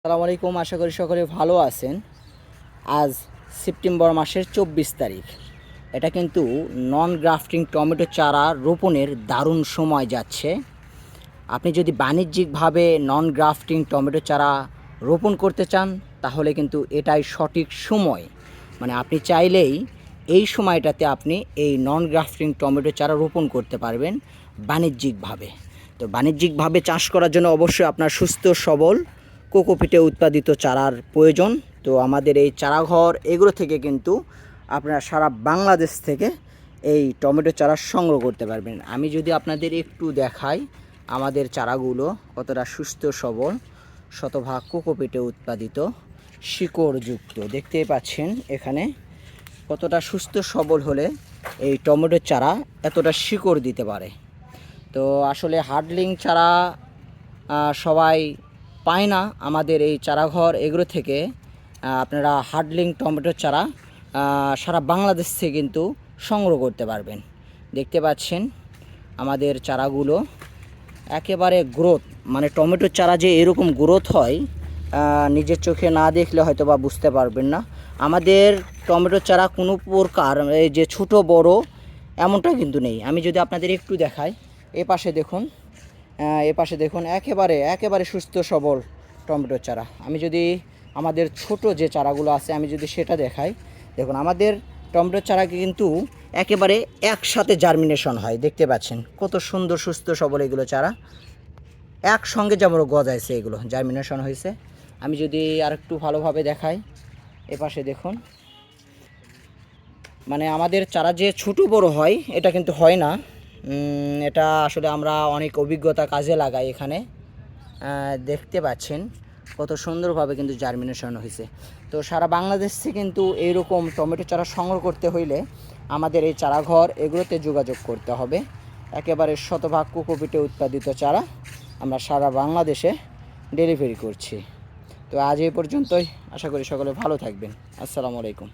আসসালামু আলাইকুম। আশা করি সকলে ভালো আছেন। আজ সেপ্টেম্বর মাসের 24 তারিখ। এটা কিন্তু নন গ্রাফটিং টমেটো চারা রোপণের দারুণ সময় যাচ্ছে। আপনি যদি বাণিজ্যিকভাবে নন গ্রাফটিং টমেটো চারা রোপণ করতে চান তাহলে কিন্তু এটাই সঠিক সময়। মানে আপনি চাইলেই এই সময়টাতে আপনি এই নন গ্রাফটিং টমেটো চারা রোপণ করতে পারবেন বাণিজ্যিকভাবে। তো বাণিজ্যিকভাবে চাষ করার জন্য অবশ্যই আপনার সুস্থ সবল কোকোপিটে উৎপাদিত চারার প্রয়োজন। তো আমাদের এই চারাঘর এগুলো থেকে কিন্তু আপনারা সারা বাংলাদেশ থেকে এই টমেটো চারা সংগ্রহ করতে পারবেন। আমি যদি আপনাদের একটু দেখাই আমাদের চারাগুলো কতটা সুস্থ সবল, শতভাগ কোকোপিটে উৎপাদিত, শিকড়যুক্ত। দেখতেই পাচ্ছেন এখানে কতটা সুস্থ সবল হলে এই টমেটো চারা এতটা শিকড় দিতে পারে। তো আসলে হার্ডলিং চারা সবাই পায় না। আমাদের এই চারাঘর এগুলো থেকে আপনারা হার্ডলিং টমেটো চারা সারা বাংলাদেশ থেকে কিন্তু সংগ্রহ করতে পারবেন। দেখতে পাচ্ছেন আমাদের চারাগুলো একেবারে গ্রোথ, মানে টমেটোর চারা যে এরকম গ্রোথ হয় নিজের চোখে না দেখলে হয়তো বা বুঝতে পারবেন না। আমাদের টমেটোর চারা কোনো প্রকার এই যে ছোট বড় এমনটা কিন্তু নেই। আমি যদি আপনাদের একটু দেখাই, এ পাশে দেখুন একেবারে সুস্থ সবল টমেটোর চারা। আমি যদি আমাদের ছোট যে চারাগুলো আছে আমি যদি সেটা দেখাই, দেখুন আমাদের টমেটোর চারা কিন্তু একেবারে একসাথে জার্মিনেশন হয়। দেখতে পাচ্ছেন কত সুন্দর সুস্থ সবল এগুলো চারা একসঙ্গে যেমন গজাইছে, এগুলো জার্মিনেশন হয়েছে। আমি যদি আর একটু ভালোভাবে দেখাই, এ পাশে দেখুন, মানে আমাদের চারা যে ছোটো বড় হয় এটা কিন্তু হয় না। এটা আসলে আমরা অনেক অভিজ্ঞতা কাজে লাগাই এখানে। দেখতে পাচ্ছেন কত সুন্দরভাবে কিন্তু জার্মিনেশন হয়েছে। তো সারা বাংলাদেশ থেকে কিন্তু এইরকম টমেটো চারা সংগ্রহ করতে হইলে আমাদের এই চারাঘর এগুলোতে যোগাযোগ করতে হবে। একেবারে শতভাগ কোকোপিটে উৎপাদিত চারা আমরা সারা বাংলাদেশে ডেলিভারি করছি। তো আজ এই পর্যন্তই। আশা করি সকলে ভালো থাকবেন। আসসালামু আলাইকুম।